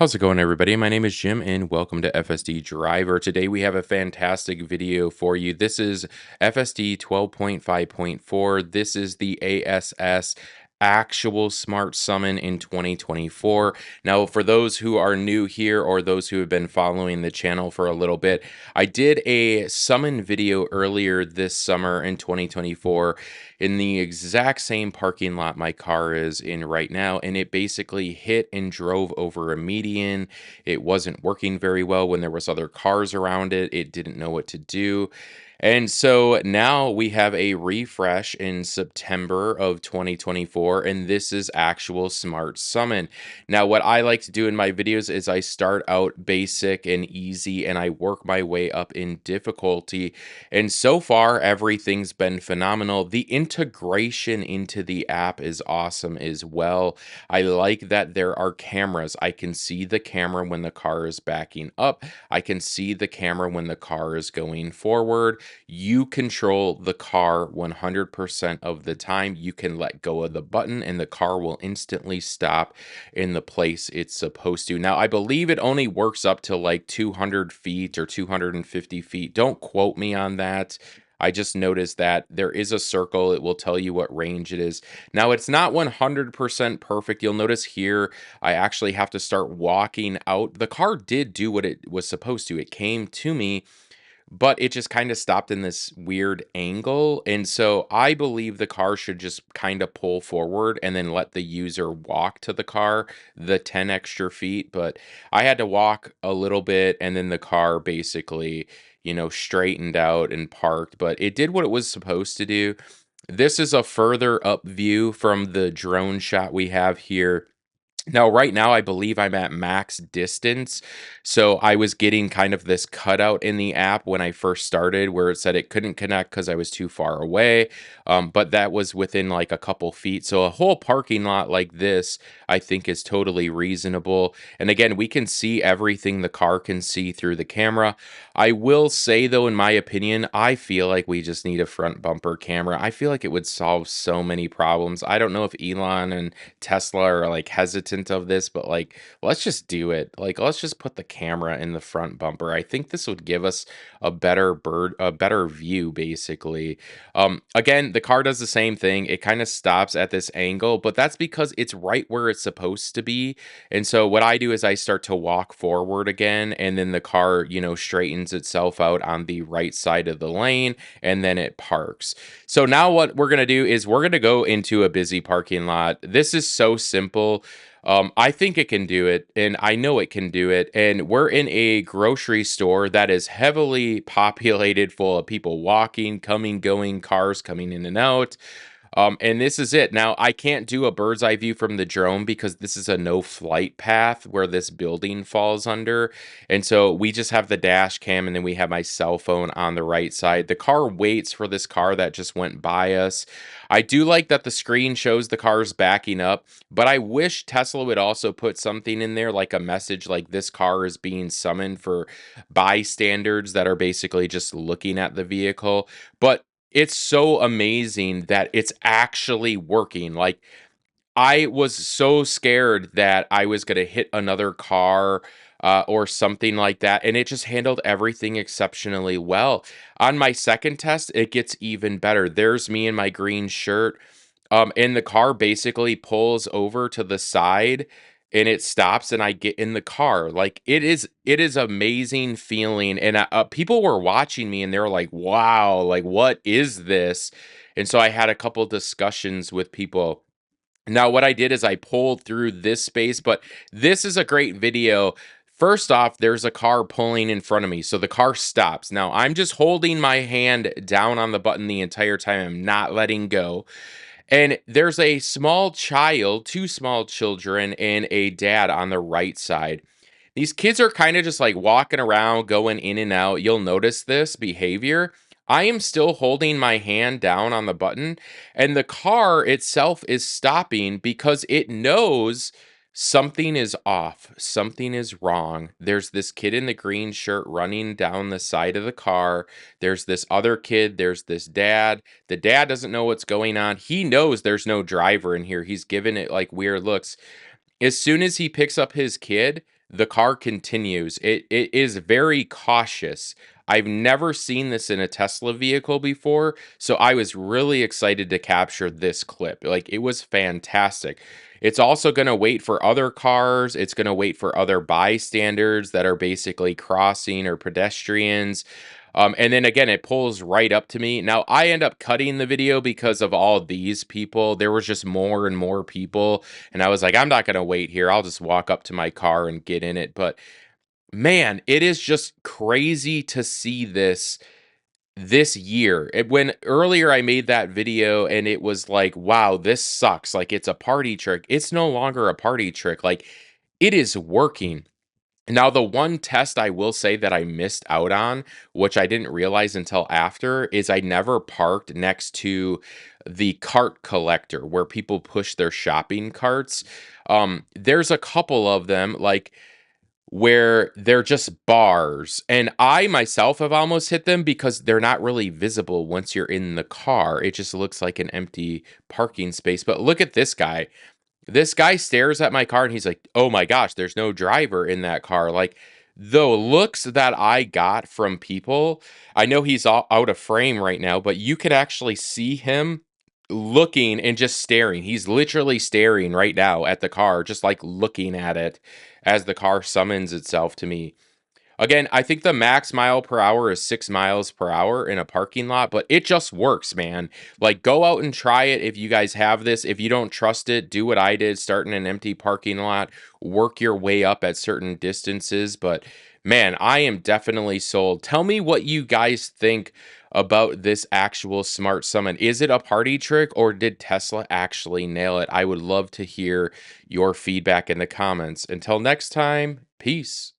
How's it going, everybody? My name is Jim, and welcome to FSD Driver. Today, we have a fantastic video for you. This is FSD 12.5.4. This is the A.S.S. actual smart summon in 2024. Now, for those who are new here or those who have been following the channel for a little bit, I did a summon video earlier this summer in 2024 in the exact same parking lot my car is in right now, and it basically hit and drove over a median. It wasn't working very well when there was other cars around it. It didn't know what to do. And so now we have a refresh in September of 2024, and this is actual smart summon. Now, what I like to do in my videos is I start out basic and easy, and I work my way up in difficulty. And so far, everything's been phenomenal. The integration into the app is awesome as well. I like that there are cameras. I can see the camera when the car is backing up. I can see the camera when the car is going forward. You control the car 100% of the time. You can let go of the button and the car will instantly stop in the place it's supposed to. Now, I believe it only works up to like 200 feet or 250 feet. Don't quote me on that. I just noticed that there is a circle. It will tell you what range it is. Now, it's not 100% perfect. You'll notice here, I actually have to start walking out. The car did do what it was supposed to. It came to me, but it just kind of stopped in this weird angle. And so I believe the car should just kind of pull forward and then let the user walk to the car, the 10 extra feet. But I had to walk a little bit and then the car basically, straightened out and parked. But it did what it was supposed to do. This is a further up view from the drone shot we have here. Now, right now, I believe I'm at max distance. So I was getting kind of this cutout in the app when I first started where it said it couldn't connect because I was too far away. But that was within like a couple feet. So a whole parking lot like this, I think, is totally reasonable. And again, we can see everything the car can see through the camera. I will say, though, in my opinion, I feel like we just need a front bumper camera. I feel like it would solve so many problems. I don't know if Elon and Tesla are like hesitant of this, but like, let's just do it. Like, let's just put the camera in the front bumper. I think this would give us a better view, basically. Again, the car does the same thing. It kind of stops at this angle, but that's because it's right where it's supposed to be. And so what I do is I start to walk forward again, and then the car, straightens itself out on the right side of the lane, and then it parks. So now what we're going to do is we're going to go into a busy parking lot. This is so simple. I think it can do it, and I know it can do it. And we're in a grocery store that is heavily populated, full of people walking, coming, going, cars coming in and out. And this is it. Now, I can't do a bird's eye view from the drone because this is a no flight path where this building falls under. And so we just have the dash cam and then we have my cell phone on the right side. The car waits for this car that just went by us. I do like that the screen shows the cars backing up, but I wish Tesla would also put something in there like a message like this car is being summoned for bystanders that are basically just looking at the vehicle. But it's so amazing that it's actually working. Like, I was so scared that I was going to hit another car or something like that, and it just handled everything exceptionally well. On my second test, it gets even better. There's me in my green shirt, and the car basically pulls over to the side and it stops and I get in the car. Like, it is amazing feeling. And people were watching me and they were like, wow, like, what is this? And so I had a couple discussions with people. Now, what I did is I pulled through this space, but this is a great video. First off, there's a car pulling in front of me, so the car stops. Now, I'm just holding my hand down on the button the entire time. I'm not letting go. And there's a small child, two small children, and a dad on the right side. These kids are kind of just like walking around, going in and out. You'll notice this behavior. I am still holding my hand down on the button, and the car itself is stopping because it knows something is off, something is wrong. There's this kid in the green shirt running down the side of the car. There's this other kid, there's this dad. The dad doesn't know what's going on. He knows there's no driver in here. He's giving it like weird looks. As soon as he picks up his kid, the car continues. It is very cautious. I've never seen this in a Tesla vehicle before, so I was really excited to capture this clip. Like it was fantastic. It's also going to wait for other cars. It's going to wait for other bystanders that are basically crossing or pedestrians. And then again, it pulls right up to me. Now, I end up cutting the video because of all these people. There was just more and more people. And I was like, I'm not going to wait here. I'll just walk up to my car and get in it. But man, it is just crazy to see this year. When earlier I made that video and it was like, wow, this sucks. Like it's a party trick. It's no longer a party trick. Like it is working. Now, the one test I will say that I missed out on, which I didn't realize until after, is I never parked next to the cart collector where people push their shopping carts. There's a couple of them, like where they're just bars. And I myself have almost hit them because they're not really visible once you're in the car. It just looks like an empty parking space. But look at this guy. This guy stares at my car and he's like, "Oh my gosh, there's no driver in that car." Like the looks that I got from people, I know he's out of frame right now, but you could actually see him looking and just staring. He's literally staring right now at the car, just like looking at it as the car summons itself to me. Again, I think the max mile per hour is 6 miles per hour in a parking lot, but it just works, man. Like, go out and try it if you guys have this. If you don't trust it, do what I did, start in an empty parking lot, work your way up at certain distances. But man, I am definitely sold. Tell me what you guys think about this actual smart summon. Is it a party trick or did Tesla actually nail it? I would love to hear your feedback in the comments. Until next time, peace.